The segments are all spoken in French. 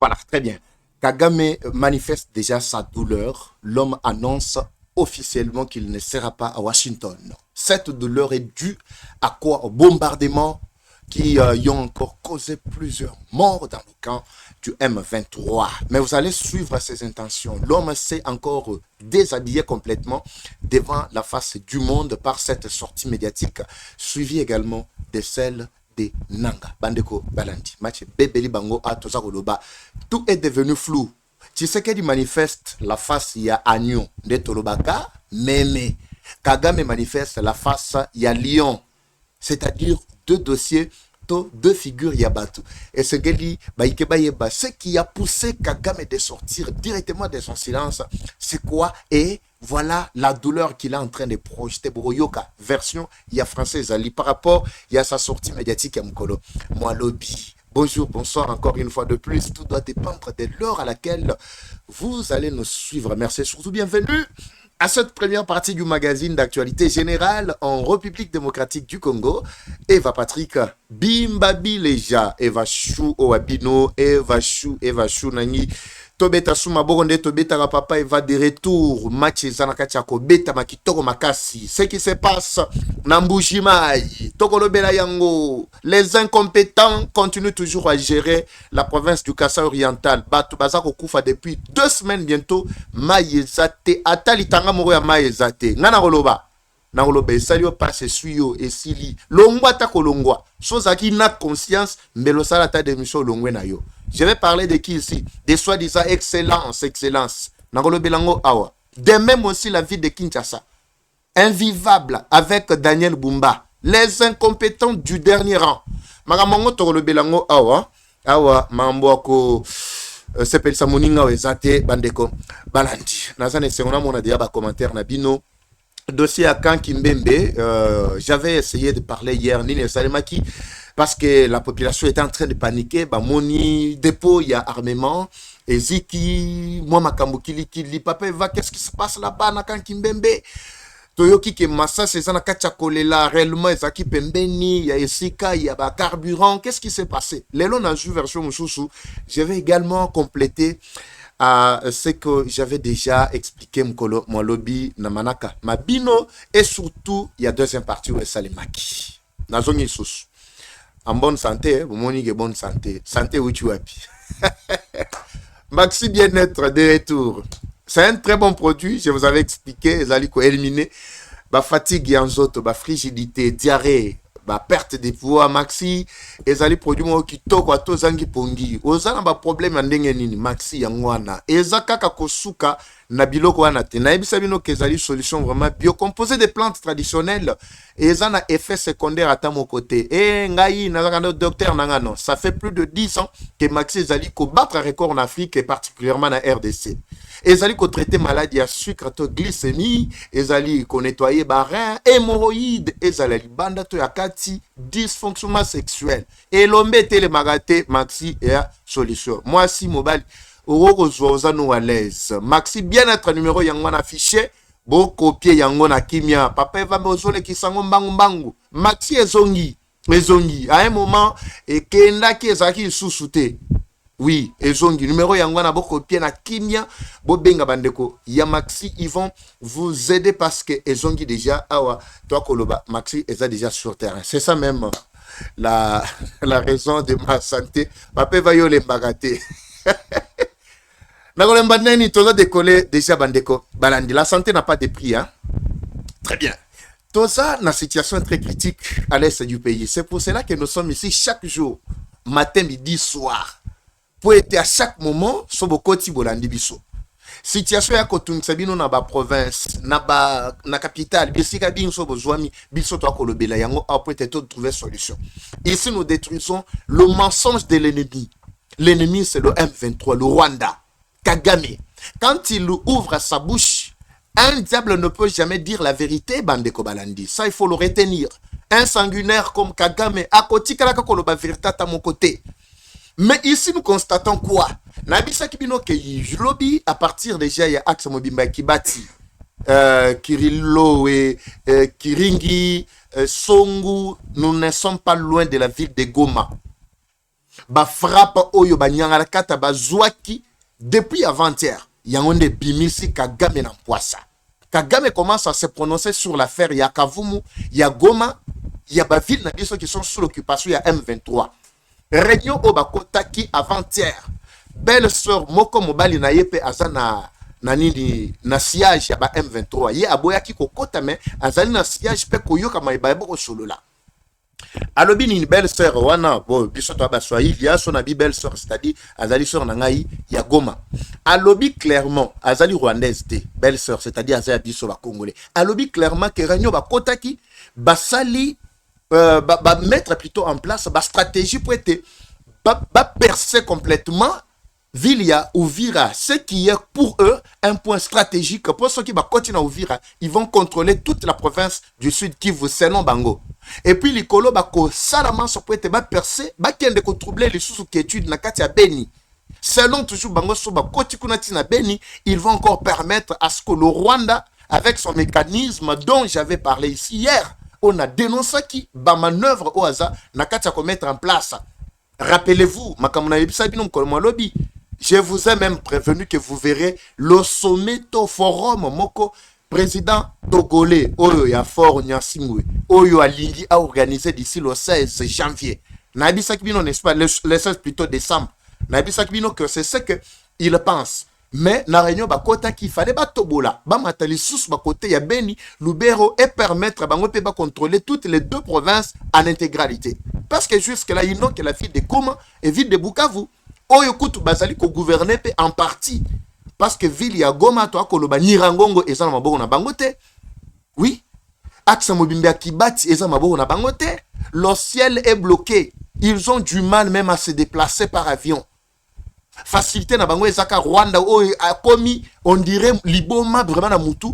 Voilà, très bien. Kagame manifeste déjà sa douleur. L'homme annonce officiellement qu'il ne sera pas à Washington. Cette douleur est due à quoi? Au bombardement qui y ont encore causé plusieurs morts dans le camp du M23. Mais vous allez suivre ses intentions. L'homme s'est encore déshabillé complètement devant la face du monde par cette sortie médiatique, suivie également de celle de Nanga. Bandeko Balandi. Match Bebeli Bango à Tozakoloba. Tout est devenu flou. Tshisekedi manifeste la face, il y a Agnon de Tolobaka, Meme. Kagame manifeste la face, il y a Lyon. C'est-à-dire deux dossiers, deux figures Yabatu. Et ce ce qui a poussé Kagame de sortir directement de son silence, c'est quoi? Et voilà la douleur qu'il est en train de projeter. Boroyoka, version ya française Ali, par rapport à sa sortie médiatique à Mkolo. Moi, lobby. Bonjour, bonsoir encore une fois de plus. Tout doit dépendre de l'heure à laquelle vous allez nous suivre. Merci et surtout bienvenue à cette première partie du magazine d'actualité générale en République démocratique du Congo. Eva Patrick Bimbabi Leja, Eva Chou Oabino, Eva Chou Nani. Tobeta Suma Boronde, Tobeta la papa Eva de retour. Match Zanakachako, Beta Makitoko Makasi. Ce qui se passe, Nambujimai, Tokolobela Yango. Les incompétents continuent toujours à gérer la province du Kassai oriental. Batu Bazako Koufa depuis 2 semaines bientôt. Maïezate, Atalitanga Moroya Maïezate. Nana Roloba. Nangolobe, salio passe suyo et sili. Longwa ta kolongwa. Chose qui n'a conscience, mais le salata de Michel Longwe na yo. Je vais parler de qui ici? Des soi-disant excellence. Nangolobe lango awa. De même aussi la vie de Kinshasa. Invivable avec Daniel Bumba. Les incompétents du dernier rang. Magamongo tokolobe lango awa. Awa, mamboako. Sepel Samoninga Wezate Bandeko Balandi. Nazane Sengona mona dia ba commentaire na bino. Dossier à Kan Kimbembe, j'avais essayé de parler hier, Nini Salemaki, parce que la population était en train de paniquer. Bah, Moni, dépôt, il y a armement. Et Ziki, moi, Makambukili, Kili, papa, va, qu'est-ce qui se passe là-bas, na Kan Kimbembe? Toyoki ke massa, c'est ça, na Kachakolela, réellement, Ezaki Pembeni, il y a Esika, il y a bah, carburant. Qu'est-ce qui s'est passé? Lélo n'a joué version Moussoussou. Je vais également compléter ce que j'avais déjà expliqué mon lobby Namanaka Mabino et surtout il y a deuxième partie où est Salimaki Nazongi sous en bonne santé vous monique bonne santé où tu happy Maxi bien-être de retour, c'est un très bon produit, je vous avais expliqué, Zaliko éliminé ba fatigue yanzoto ba frigidité diarrhée ba perte de pouvoir maxi ezali produit mo kitoko ato zangi pongi ozana ba problème ndenge nini maxi yangwana ezakaka kosuka na biloko wana te na ebisa bino kezali solution vraiment biocomposée des plantes traditionnelles et ezana effet secondaire à mon côté et ngai nazaka docteur nangano ça fait plus de 10 ans que maxi ezali ko battre record en Afrique et particulièrement na RDC. Ezali ko traiter maladie à sucre to glycémie, ezali ko nettoyer barin, hémorroïdes, ezali banda to yakati dysfonctionnement sexuel. Et l'ombe tele magate maxi et solution. Moi si mobile oro zozano à l'aise. Maxi bien être numéro yango na affiché, bo copier yango na kimia. Papa va bozole ki sango mbangu. Maxi ezongi à un moment et kenda ki ezaki sous-souté. Oui, ezongi numéro yangwana boko pied na kimia bo benga bandeko ya Maxi, ils vont vous aider parce que ezongi déjà awa toi koloba Maxi est déjà sur terrain. C'est ça même la raison de ma santé. Papa va yo le bagate. Na kolemba neni tozo décoller déjà bandeko balandi. La santé n'a pas de prix hein. Très bien. Tout ça na situation très critique à l'est du pays. C'est pour cela que nous sommes ici chaque jour, matin, midi, soir. Pour être à chaque moment sur bokoti bolandi biso. Situation ya kotungisa bino na ba province, na capitale, bisika binso bozwami biso to kolobela yango a peut-être trouver solution. Ici nous détruisons le mensonge de l'ennemi. L'ennemi c'est le M23, le Rwanda, Kagame. Quand il ouvre sa bouche, un diable ne peut jamais dire la vérité, Bandeko Balandi. Ça il faut le retenir. Un sanguinaire comme Kagame a kotikala koloba vérité à mon côté. Mais ici, nous constatons quoi? Nabisa Kibino Keyilobi, à partir déjà, il y a Axe Mobimba Kibati, Kirillo et Kiringi, Songu, nous ne sommes pas loin de la ville de Goma. ba frappe oyo ba nyangala kata ba zwaki depuis avant-hier. Yangonde bimisi Kagame na poissa. Kagame commence à se prononcer sur l'affaire Yakavumu, Yagoma, Yabaville, qui sont sous l'occupation, il y a M23. Réunion au Bakotaki avant-hier. Belle sœur Moko Mobali na yepe azana nanini na siège ya ba M23. Ye aboyaki kokota me azali na siège pe koyoka maibabo ko solola. Alobi ni belle sœur wana bo biso to ba Swahili ya son abi belle sœur c'est-à-dire azali sœur na ngai ya Goma. Alobi clairement azali rwandaise te belle sœur c'est-à-dire azali biso ba congolais. Alobi clairement que réunion ba kotaki basali ba mettre plutôt en place ba stratégie pour être ba percer complètement Vilia Uvira, ce qui est pour eux un point stratégique. Pour ceux qui vont continuer à Uvira, ils vont contrôler toute la province du Sud Kivu, selon Bango. Et puis, les colos, salaman, ça peut être percé, qui ont troublé les sous qui étudient na Katia Beni. Selon toujours Bango, na Beni, ils vont encore permettre à ce que le Rwanda, avec son mécanisme dont j'avais parlé ici hier, on a dénoncé qui, ba manœuvre au hasard, na Katia qu'on mettre en place. Rappelez-vous, je vous ai même prévenu que vous verrez le sommet au forum Moko, président togolais, Oyo ya Fort Nyasimwe, Oyo Alingi a organisé d'ici le 16 janvier. Naibisa Kibino, n'est-ce pas, le 16 plutôt décembre. Naibisa Kibino que c'est ce qu'il pense. Mais na réunion bakota qu'il fallait batobola, ba matali sous bakote ya Beni, Lubero et permettre bango pe ba contrôler toutes les deux provinces en intégralité. Parce que jusque là ils n'ont que la fille de Goma et ville de Bukavu. Oyo kutu bazali ko gouverner pe en partie parce que ville ya Goma to akoloba Nirangongo eza na maboko na bangote. Oui. Axe Mobimbe Kibati eza na maboko na bangote. Le ciel est bloqué. Ils ont du mal même à se déplacer par avion. Facilité na bango ezaka Rwanda oyo a commis on dirait liboma vraiment na mutu.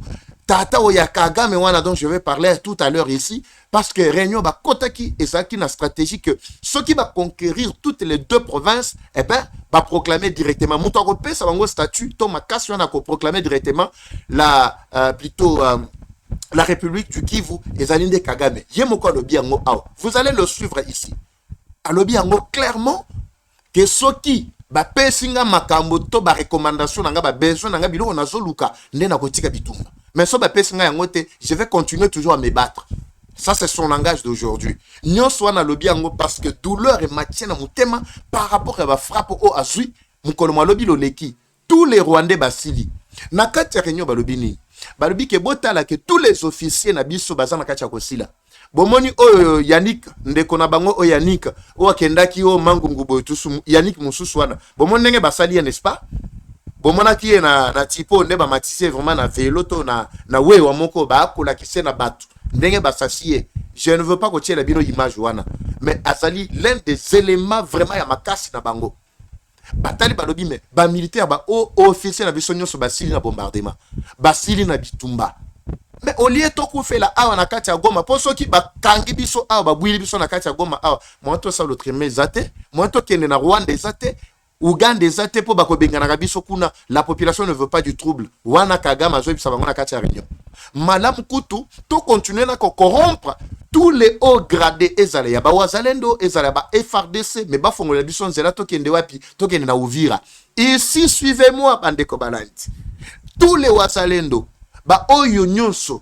Tata oya Kagame wana dont je vais parler tout à l'heure ici parce que réunion ba kotaki ezaki na stratégie que ceux qui va conquérir toutes les deux provinces eh ben va proclamer directement mutu akopé sa bango statut to makasi wana ko proclamer directement la la République du Kivu ezali de Kagame yemoko alobi yango awa vous allez le suivre ici alobi yango clairement que ceux qui ba pesinga makambo to ba recommandation nanga ba besoin nanga biloko nazoluka nde na kotika bitumba. Mais so ba pesinga yango te, je vais continuer toujours à me battre. Ça c'est son langage d'aujourd'hui. Nyonso wana lobi yango parce que douleur et maintien na mutema par rapport à ba frappe au azui mukolo malobi loleki. Tous les Rwandais basili. Na kati ya réunion balobi ni. Balobi ke botala ke tous les officiers na biso baza na kati ya kosila. Bomoni oyo Yannick ndeko na bango o Yannick o akendaki o mangungu botusu Yannick mususu wana bomoni ndenge basali n'est-ce pas bomona ki na tipo nde ba matisse vraiment na vélo to na we wa moko ba akola kise na batu ndenge basasiye je ne veux pas que la bino image wana mais azali l'un des éléments vraiment ya makasi na bango batali balobi me ba militaire ba o officier na biso nyonso basili na bombardement basili na bitumba. Mais au lieu de faire la awa na kati ya Goma, pour ceux qui ba kangi biso awa ba bwili biso na kati ya Goma awa, moi to sa l'autre mais zate, moi to kende na Rwanda zate, Uganda zate po ba ko benga na biso kuna, la population ne veut pas du trouble. Wana Kagame zo bisa bango na kati ya réunion. Malam kutu to continuer na ko corrompre tous les hauts gradés ezale ya ba wazalendo ezale ba FRDC mais ba fongola biso nzela to kende wapi, to kende na Uvira. Ici suivez-moi bandeko balanti. Tous les wazalendo ba oyo nyonso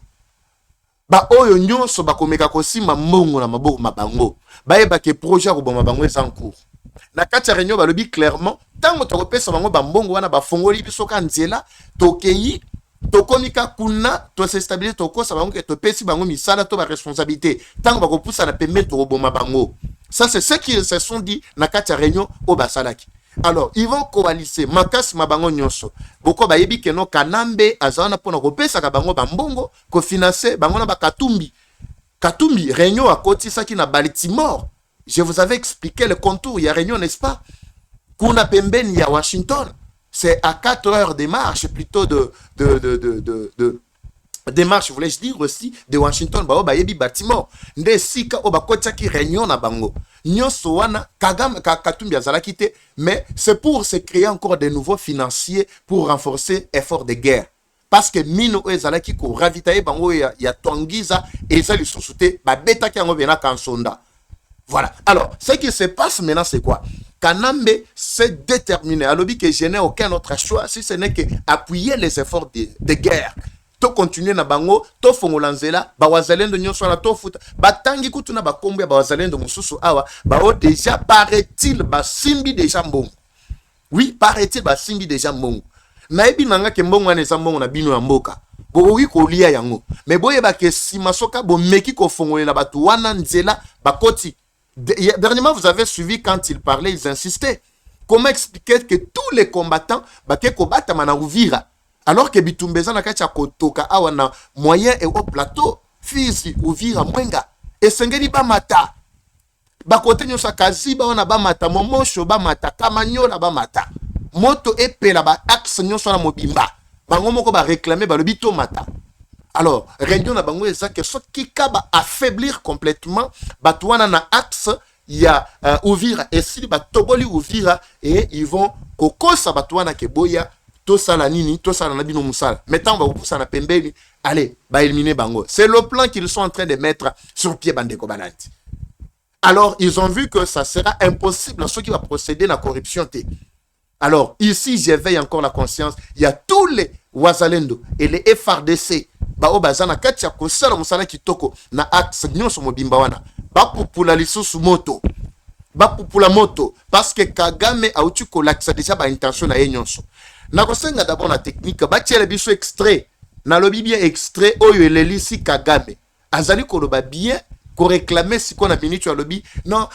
ba komeka kosima mbongo na maboko mabango ba yeba ke projet ko bomba bango en cours na kati ya réunion balobi clairement tango to kopesa bango ba mbongo wana ba fongoli biso ka nzela tokeyi tokomika kuna to se stabiliser to kosa bango ke to pesi bango misala to ba responsabilité tango ba kopusa na pembe to bomba bango. Ça c'est ce qu'ils se sont dit na kati ya réunion o basalaki. Alors, ils vont coaliser makas mabango nyonso. Boko ba yebi keno kanambe azana pona ko pesa ka bango bambongo ko financer bango na ba Katumbi. Katumbi réunion à côté ça qui na Baltimore. Je vous avais expliqué le contour, il y a réunion n'est-ce pas? Kuna pembeni ya Washington. C'est à 4 heures de marche plutôt démarche voulais-je dire aussi de Washington ba yebi Baltimore. Nde sika o ba kotia ki réunion na bango. Nyonso wana Kagame Katumbi azalaki te mais c'est pour se créer encore de nouveaux financiers pour renforcer effort de guerre parce que mino ezalaki ko ravitailler bango ya Twangiza et ça lui sous-souté ba beta ki yango bena kansonda Voilà. Alors, ce qui se passe maintenant, c'est quoi? Kanambe s'est déterminé. Alors, que je n'ai aucun autre choix si ce n'est que appuyer les efforts de guerre. To continuer na bango, to fongola nzela, ba wazalendo nyonso na to futa. Batangi kutu na bakombe ba wazalendo mususu awa, ba o déjà paraît-il ba simbi déjà mbongo. Oui, paraît-il ba simbi déjà mbongo. Na ebi nanga ke mbongo ane za mbongo na bino ya mboka. Bokoki kolia yango. Mais boyeba ke sima soka bo meki ko fongolela batu wana nzela bakoti. Dernièrement, vous avez suivi quand ils parlaient, ils insistaient. Comment expliquer que tous les combattants bake kobata mana Uvira alors que bitumbeza na kacha kotoka awa na moyen et au plateau Fizi Uvira Mwenga et sengeli ba mata bakote nyosa kaziba wana ba mata momosho ba mata kamanyola ba mata moto epela ba axe nyoso na mobimba bango moko ba réclamer ba lobito mata. Alors, réunion na bango eza que so kika ba affaiblir complètement batouana na axe il y a Uvira et si ba toboli Uvira et ils vont kokosa batouana ke boya to sala nini to sala na bino musala. Maintenant on va pousser na pembeni, allez, ba éliminer bango. C'est le plan qu'ils sont en train de mettre sur pied bandeko bananti. Alors, ils ont vu que ça sera impossible à ceux qui vont procéder à la corruption. Alors, ici, j'éveille encore la conscience. Il y a tous les Wazalendo et les FRDC. Bao bazana katia kosala musala kitoko na axe nyonso mobimba wana. Ba pupula lisusu moto. Ba pupula moto. Parce que Kagame a outu kolakisa déjà ba intention na nyonso. Na kosenga d'abord la technique. Ba tiele biso extrait. Na lobi bien extrait oyo elelisi Kagame. Azali koloba bien. Ko réclamer si qu'on a fini tu as lobby non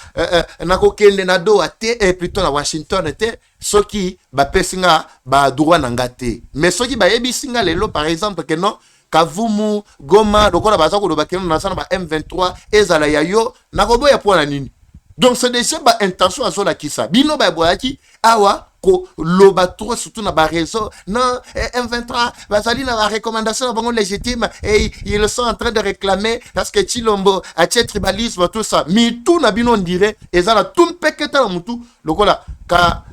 na ko kende na do ate et plutôt na Washington était ce qui ba pesinga ba droit na ngate mais ce qui ba yebi singa lelo par exemple que non Kavumu Goma lokola baza ko loba keno na sana ba M23 ezala yayo na ko boya pour na nini donc c'est déjà ba intention azola kisa bino ba boyaki awa ko loba trop surtout na ba réseau non M23 bazali na ba recommandation bango légitime et ils sont en train de réclamer parce que Chilombo a tribalisme tout ça mais tout na bino on dirait ezala tout peketa na mutu lokola ka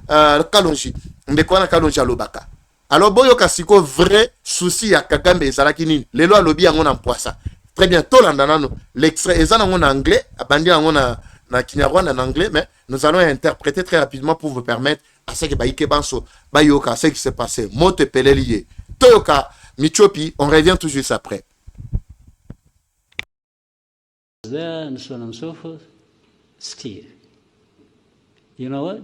kalonji ndeko na kalonji alobaka alors boyo kasiko vrai souci ya Kagame ezala kinini lelo alobi yango na poisa très bien to landa nano l'extrait ezala en anglais abandi yango na Kinyarwanda en anglais mais nous allons interpréter très rapidement pour vous permettre à ce que baïke banso bayoka ce qui s'est passé mote peleliye toyoka michopi on revient tout juste après. There and so on and so forth. Still, you know what?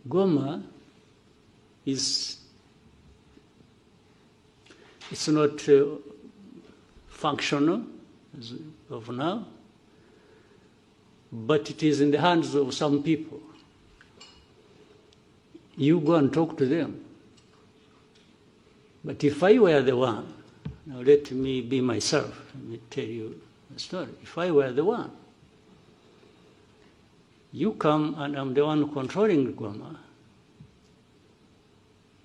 Goma is it's not functional as of now, but it is in the hands of some people. You go and talk to them. But if I were the one, now let me be myself, let me tell you the story. If I were the one, you come and I'm the one controlling Goma,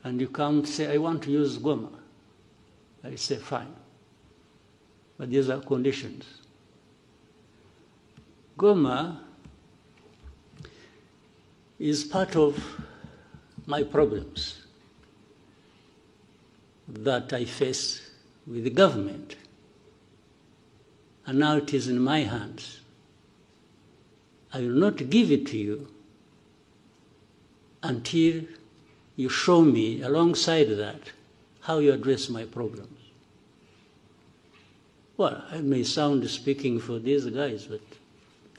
and you come to say, I want to use Goma. I say, fine. But these are conditions. Goma is part of my problems that I face with the government. And now it is in my hands. I will not give it to you until you show me, alongside that, how you address my problems. Well, I may sound speaking for these guys, but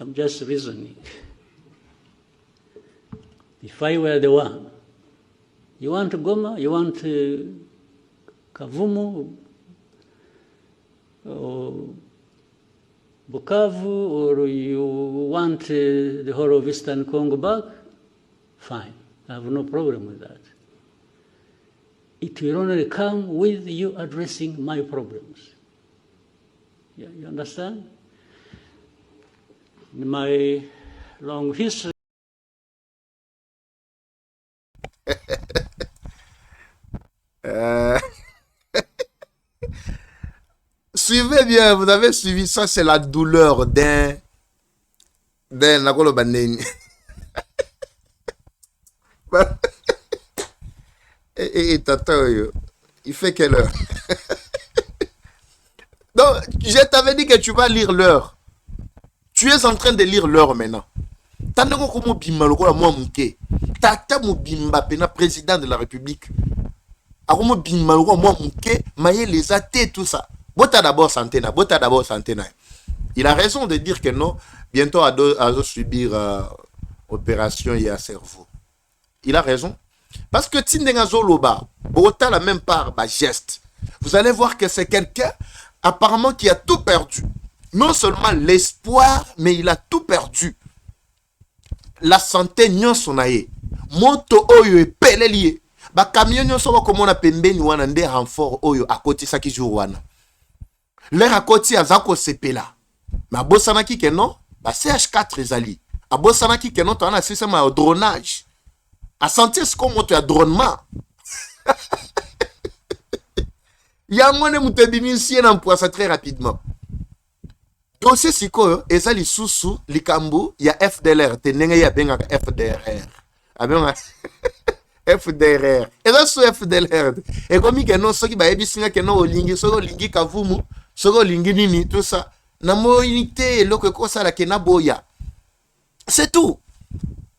I'm just reasoning. If I were the one, you want Goma, you want Kavumu, or Bukavu, or you want the whole of Eastern Congo back, fine. I have no problem with that. It will only come with you addressing my problems. Yeah, you understand? In my long history. Suivez bien, vous avez suivi ça, c'est la douleur d'un Nakolo Bandeni. Et tata, il fait quelle heure? Donc, je t'avais dit que tu vas lire l'heure. Tu es en train de lire l'heure maintenant. Tandako komo bimba lokola mwa muke. Tata mo bimba pena président de la République. Akomo bimba lokola mwa muke, maye les athées tout ça. Bota d'abord santé na, bota d'abord santé na. Il a raison de dire que non, bientôt à subir opération et à cerveau. Il a raison. Parce que Tindenga Zoloba, bota la même part, bah geste. Vous allez voir que c'est quelqu'un apparemment qui a tout perdu. Non seulement l'espoir, mais il a tout perdu. La santé nyon sonaye. Moto oyo epeleliye. Ba camion nyon soba komona pembeni wana nde renfort oyo akoti saki jour wana. L'air akoti azako sepela. Mais abosanaki ke non, ba CH4 ezali. Abosanaki ke non to ana système ya dronage. A sentir ce qu'on moto ya dronement. Ya mone mutebimisi na mpoisa très rapidement. Dossier siko eza lisusu likambu ya FDLR tenenge ya benga FDLR. Abenga FDLR. Eza su FDLR. Et comme que non soki ba ebisinga ke non olingi soko olingi kavumu, soko olingi nini tout ça. Na moinité eloko ko sala ke na boya. C'est tout.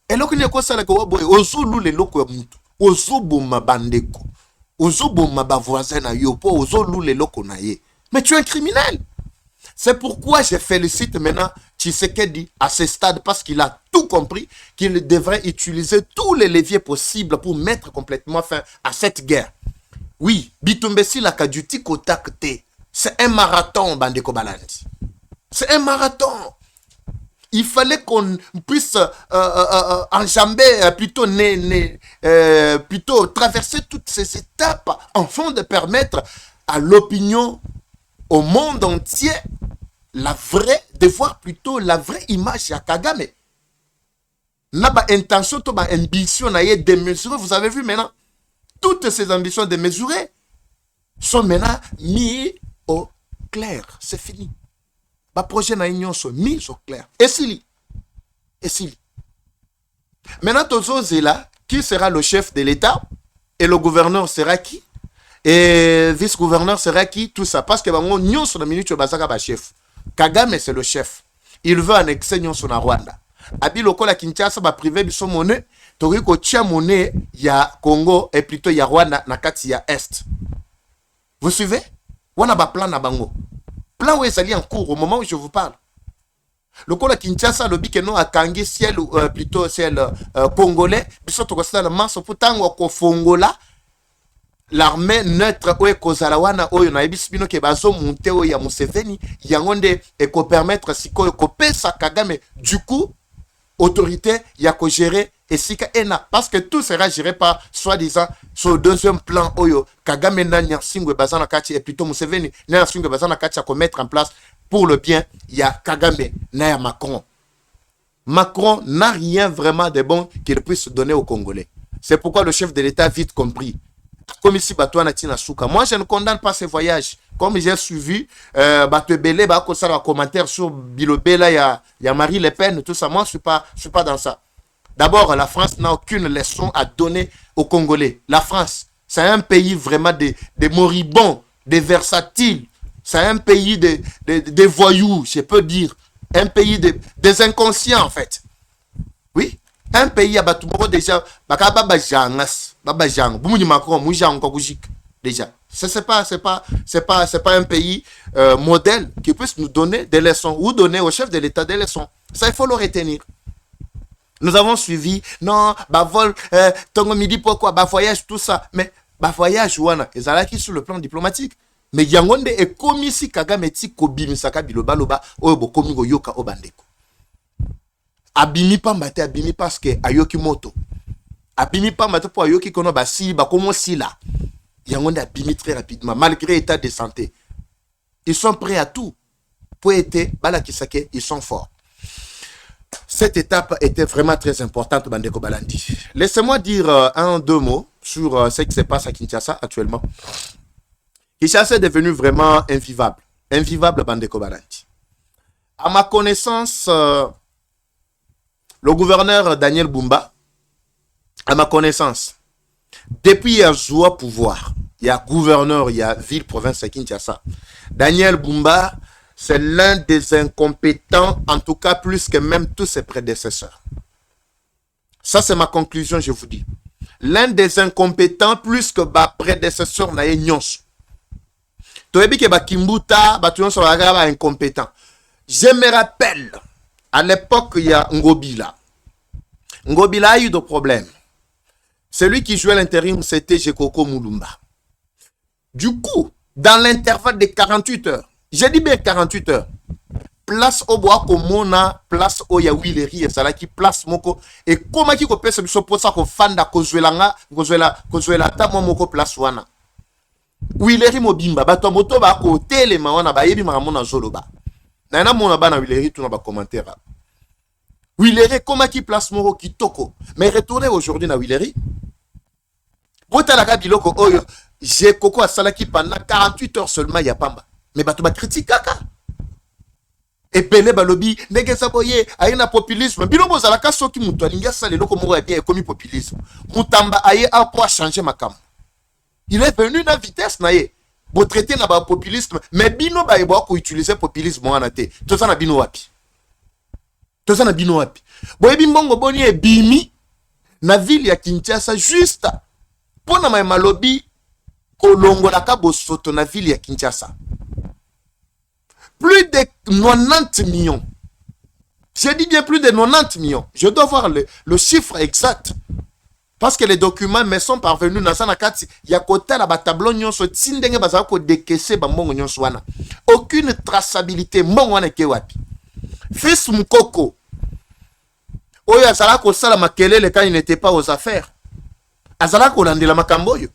Eloko ne ko sala ko boya ozulu le loko ya mutu. Ozoboma bandeko. Ozoboma ba voisin na yo po ozolu le loko na ye. Mais tu es un criminel. C'est pourquoi je félicite maintenant Tshisekedi à ce stade parce qu'il a tout compris qu'il devrait utiliser tous les leviers possibles pour mettre complètement fin à cette guerre. Oui, Bitumbesi la kaduti kotakte. C'est un marathon, Bandeko Balandi. C'est un marathon. Il fallait qu'on puisse enjamber, plutôt traverser toutes ces étapes afin de permettre à l'opinion, au monde entier, de voir plutôt la vraie image à Kagame. N'a pas intention, pas ambition démesurée. Vous avez vu maintenant, toutes ces ambitions démesurées sont maintenant mises au clair. C'est fini. Les projets n'ont sont mis au clair. Et si. Maintenant, tous là, qui sera le chef de l'État et le gouverneur sera qui? Et vice-gouverneur sera qui? Tout ça. Parce que nous sommes minute chef. Kagame, c'est le chef. Il veut annexer nous sur Rwanda. Abi lokola Kinshasa ba privé biso monnaie, tori ko tia monnaie ya Congo et plutôt ya Rwanda na kati ya Est. Vous suivez? Wana ba plan na bango. Plan où est en cours au moment où je vous parle. Lokola Kinshasa lobi ke no akangi ciel plutôt ciel congolais, biso to ko sala maso putango ko fongola. L'armée neutre oye kozalawana oyo na ebisibino ke bazo monter oyo ya Museveni yangonde et ko permettre sikoyo ko pesa Kagame du coup autorité ya ko gérer et sika ena parce que tout sera géré par soi-disant sur deuxième plan oyo Kagame na nyasingwe bazana kati et plutôt Museveni na nyasingwe bazana kati ko mettre en place pour le bien ya Kagame na ya Macron. Macron n'a rien vraiment de bon qu'il puisse donner aux Congolais. C'est pourquoi le chef de l'État a vite compris. Comme ici, moi, je ne condamne pas ces voyages. Comme j'ai suivi, Batebele, commentaire sur Bilobela, il y a Marie Le Pen, tout ça. Moi, je suis pas dans ça. D'abord, la France n'a aucune leçon à donner aux Congolais. La France, c'est un pays vraiment des moribonds, des versatiles. C'est un pays des voyous, je peux dire. Un pays des inconscients, en fait. Oui. Un pays à Batumoro déjà, déjà. C'est pas un pays modèle qui puisse nous donner des leçons ou donner au chef de l'État des leçons. Ça, il faut le retenir. Nous avons suivi, non, vol, Tongo Midi, pourquoi, voyage, tout ça. Mais, voyage, ouana, ils allaient sur le plan diplomatique. Mais Yangonde est commis si Kagame ti kobimi saka biloba loba, oyo komi go yoka obandeko. Abimi pa mbate abimi parce que ayoki moto. Abimi pa mbate pour ayoki kono basi ba komo sila. Yangonde abimi très rapidement malgré l'état de santé. Ils sont prêts à tout. Pour être balakisake, ils sont forts. Cette étape était vraiment très importante, Bandeko Balandi. Laissez-moi dire deux mots sur ce qui se passe à Kinshasa actuellement. Kinshasa est devenu vraiment invivable. Invivable, Bandeko Balandi. À ma connaissance, le gouverneur Daniel Bumba, à ma connaissance, depuis il y a au pouvoir, il y a gouverneur, il y a ville, province à Kinshasa. Daniel Bumba, c'est l'un des incompétents, en tout cas plus que même tous ses prédécesseurs. Ça, c'est ma conclusion, je vous dis. L'un des incompétents plus que ma prédécesseur na nyonso. Toyebi ke ba Kimbuta, ba nyonso ba incompétent. Je me rappelle, à l'époque, il y a Ngobila. Ngobila a eu des problèmes. Celui qui jouait l'intérim, c'était Jekoko Mulumba. Du coup, dans l'intervalle de 48 heures, j'ai dit bien 48 heures, place au bois komona, place au ya Willery et ça qui place moko et comment qui peut se pour ça ko fanda ko zwelanga ko zwela ta moko place wana. Willery mobimba bato moto ba ko telema wana ba yebi makamona zoloba. Na mona ba na Willery tout na ba commentaire. Willery comment qui place moko kitoko. Mais retournez aujourd'hui na Willery. Bota la biloko oyo j'ai Koko Asalaki pendant 48 heures seulement, il y a pas. Mais bato ba critique kaka. Et Pelé balobi, nege saboye, aye na populisme. Bino bozalaka soki mutu alinga sale loko moko ya bien comme populisme. Mutamba aye a pour changer makam. Il est venu na vitesse na ye. Bo traiter na ba populisme, mais bino ba ebo ko utiliser populisme wana te. Toza na bino wapi? Toza na bino wapi? Bo ebi mbongo boni e bimi na ville ya Kinshasa juste pour na malobi kolongolaka bosoto na ville ya Kinshasa. Plus de 90 millions. J'ai dit bien plus de 90 millions. Je dois voir le chiffre exact. Parce que les documents me sont parvenus dans Sanakati. Il y a côté la tableau nyonso tindenge bazako décaisser bambongo nyonso wana. Aucune traçabilité mbongo wana ke wapi. Fils Mukoko. Oyo azala ko sala makelele quand il n'était pas aux affaires. Azala ko landela makamboyo.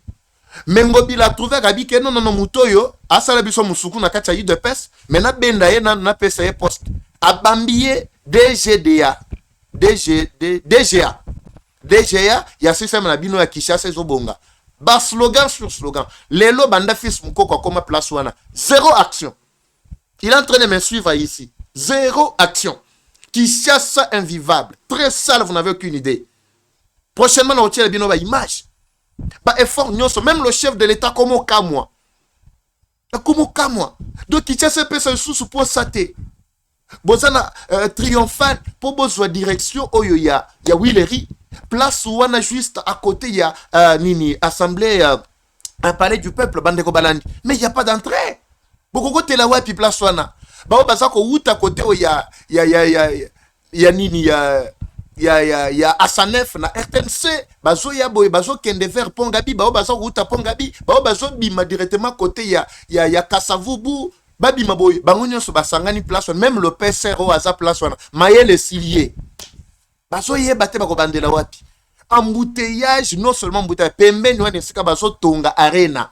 Mengobila trouvé gabi ke non mutoyo asala biso musuku na kati ya UDPS mena benda ye na pesa ye poste abambiye DGA ya système na bino ya Kinshasa ezobonga ba slogan sur slogan lelo banda fils Mukoko koma place wana zéro action. Il est en train de me suivre ici, zéro action. Kinshasa invivable, très sale, vous n'avez aucune idée. Prochainement on retient bino ba image. Bah effort nyonso, même le chef de l'État comme au cas moi. Donc il tient ce pesa sous pour saté. Bozana triomphal pour besoin direction oyo ya Willery. Place où on a juste à côté il y a nini assemblée un palais du peuple bandeko balandi. Mais il y a pas d'entrée. Boko tela wapi place wana. Ba bazako uta côté o ya nini ya Asanef na RTNC bazo ya boy bazo kende vers Pongabi bazo ruta Pongabi bazo bima directement côté ya Kasavubu babima boy bango nyonso basangani place même le PCRO aza place wana mayele silier bazo ye bate bako bandela wapi embouteillage non seulement embouteillage pembeni wana sika bazo tonga arena.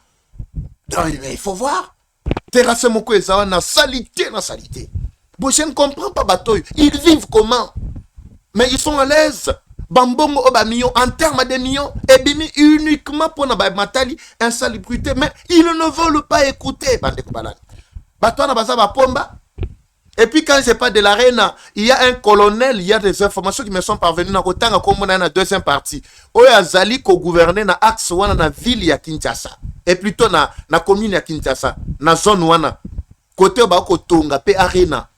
Donc il faut voir terrasse moko ezawa na salité. Bon je ne comprends pas batoy, ils vivent comment? Mais ils sont à l'aise. Bambongo oba millions en termes de millions. Et bimi uniquement pour na matali insalubrité. Mais ils ne veulent pas écouter. Et puis quand je parle de l'arène, il y a un colonel, il y a des informations qui me sont parvenues dans la deuxième partie. Oya Zali ko gouverner na axe wana na ville ya Kinshasa. Et plutôt na commune ya Kinshasa, na zone wana. Côté ba ko tonga pe arena.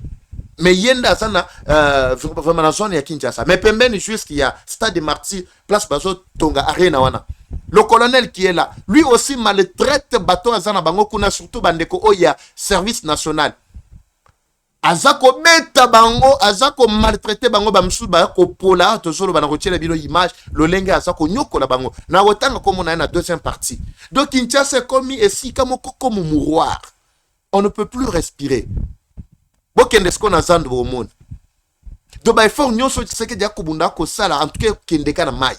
Mais yenda sana vraiment la zone ya Kinshasa. Mais pembeni jusqu'il y a stade de Martyrs, place bazo tonga arena wana. Le colonel qui est là, lui aussi maltraite bateau azana bango kuna surtout bandeko oya service national. Azako beta bango, azako maltraité bango bamsu ba ko pola tozolo bana kotiela bino image, le lenge azako nyoko la bango. Na otanga comme on a na deuxième partie. Donc Kinshasa komi esika moko comme mouroir. On ne peut plus respirer. Bokende sko na zando au monde. Do ba effort nyonso tseke dia kubunda ko sala en tout cas kendeka na mai.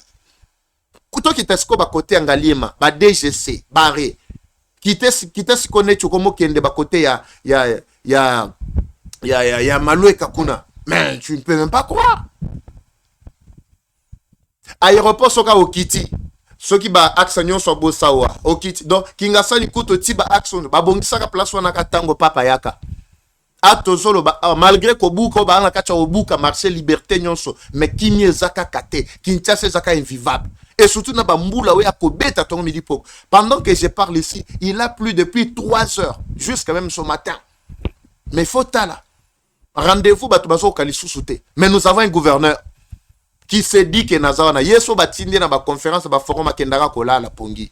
Kuto kitesko ba côté ngaliema, ba DGC, barré. Kitesi kone chokomo kende ba côté ya Maloué Kakuna. Mais tu ne peux même pas croire. Aéroport soka okiti. Soki ba axe nyonso bosawa. Okiti. Donc Kingasani ni kuto tiba axe ba bongisaka place wana katango papa yaka. Atozolo malgré ko buko ba na kacha obuka marché liberté nyonso mais kimie zaka kate Kinshasa zaka invivable et surtout na bambula we akobeta ton midi poko. Pendant que je parle ici il a plu depuis 3 heures jusqu'à même ce matin Mais il faut tala. Rendez-vous, batubaso kalisusuté. Mais nous avons un gouverneur qui se dit que Nazawana, yeso batindi na ba conférence, ba forum akendara kola la pongi.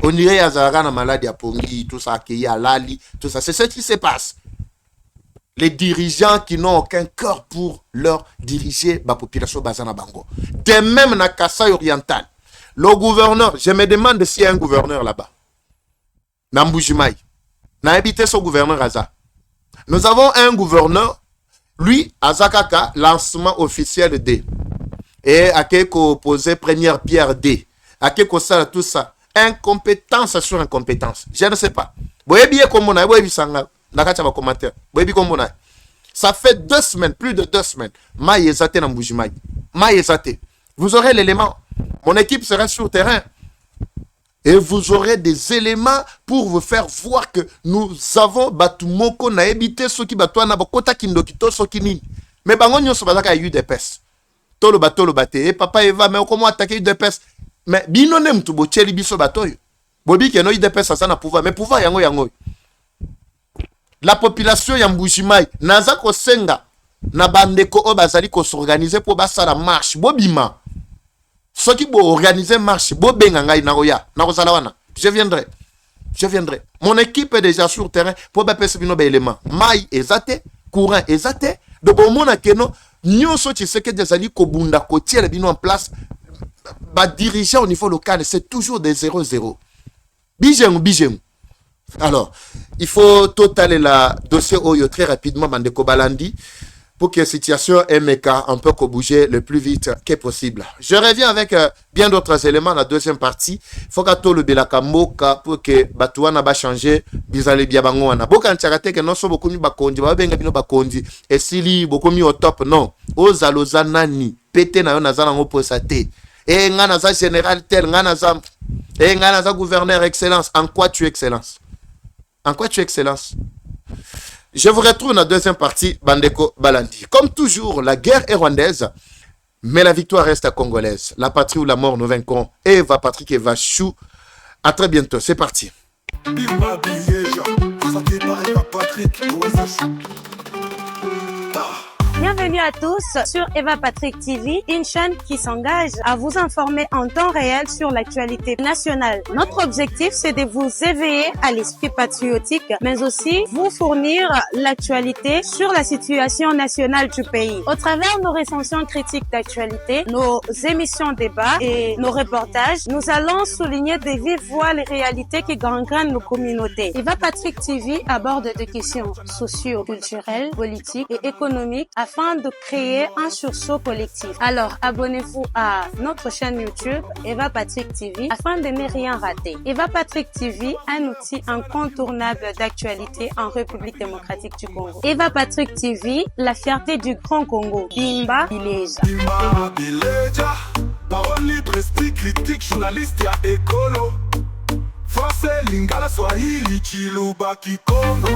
On dirait Azara na maladie à pongi, tout ça, qui a lali, tout ça. C'est ce qui se passe. Les dirigeants qui n'ont aucun cœur pour leur diriger la population Bazana Bango. De même na Kasaï oriental. Le gouverneur, je me demande s'il y a un gouverneur là-bas. Namboujimaï. N'a habité son gouverneur Aza. Nous avons un gouverneur, lui, Azakaka, lancement officiel D. Et à Keko posé première pierre D. À Keko ça, tout ça. Incompétence sur incompétence. Je ne sais pas. Ça fait 2 semaines, plus de 2 semaines. Vous aurez l'élément. Mon équipe sera sur le terrain. Et vous aurez des éléments pour vous faire voir que nous avons Batumoko na habité ceux qui batouana bakota kindokito ceux qui ni. Mais bangonyo sobazaka eu des pes. Tolo bate. Et papa Eva mais comment attaquer des pes. Mais binone mtu bocheli biso batoyo. Bobi ke no eu des pes ça na pouvoir mais pouvoir yango. La population ya Mbujimayi naza ko senga na bandeko o bazali ko s'organiser pour basala marche bobima. Ceux qui vont organiser marche, je viendrai. Mon équipe est déjà sur le terrain pour baisser nos éléments. Maï ezate, courant ezate. De bon moment que nous sommes ceux qui des alliés kobunda kotier les bino en place. Ba dirigeant au niveau local, c'est toujours des 0-0. Bijeng. Alors, il faut totaler la dossier Oyo très rapidement, Bandeko Balandi, pour que la situation MK un peu bouger le plus vite que possible. Je reviens avec bien d'autres éléments dans la deuxième partie. Il faut que tout le belaka moka pour que Batouana va changer. Bizale biabangoana. Boka ntiarate que non so beaucoup mi bakondi, ba benga bino bakondi. Et sili beaucoup mi au top non. Ozaloza nani. Pété na yo nazana ngopo sate. Et ngana za général tel ngana za gouverneur excellence. En quoi tu excellence? En quoi tu excellence? Je vous retrouve dans la deuxième partie, Bandeko Balandi. Comme toujours, la guerre est rwandaise, mais la victoire reste congolaise. La patrie ou la mort, nous vaincrons. Eva Patrick Eva Chou. À très bientôt. C'est parti. Bienvenue à tous sur Eva Patrick TV, une chaîne qui s'engage à vous informer en temps réel sur l'actualité nationale. Notre objectif, c'est de vous éveiller à l'esprit patriotique, mais aussi vous fournir l'actualité sur la situation nationale du pays. Au travers de nos recensions critiques d'actualité, nos émissions débats et nos reportages, nous allons souligner de vive voix les réalités qui gangrènent nos communautés. Eva Patrick TV aborde des questions socio-culturelles, politiques et économiques afin de créer un sursaut collectif. Alors, abonnez-vous à notre chaîne YouTube Eva Patrick TV afin de ne rien rater. Eva Patrick TV, un outil incontournable d'actualité en République démocratique du Congo. Eva Patrick TV, la fierté du Grand Congo. Bimba Bileja. Bimba Bileja. Parole libre, esprit critique, journaliste ya écolo. Français, Lingala, Swahili, Chiluba, Kikongo.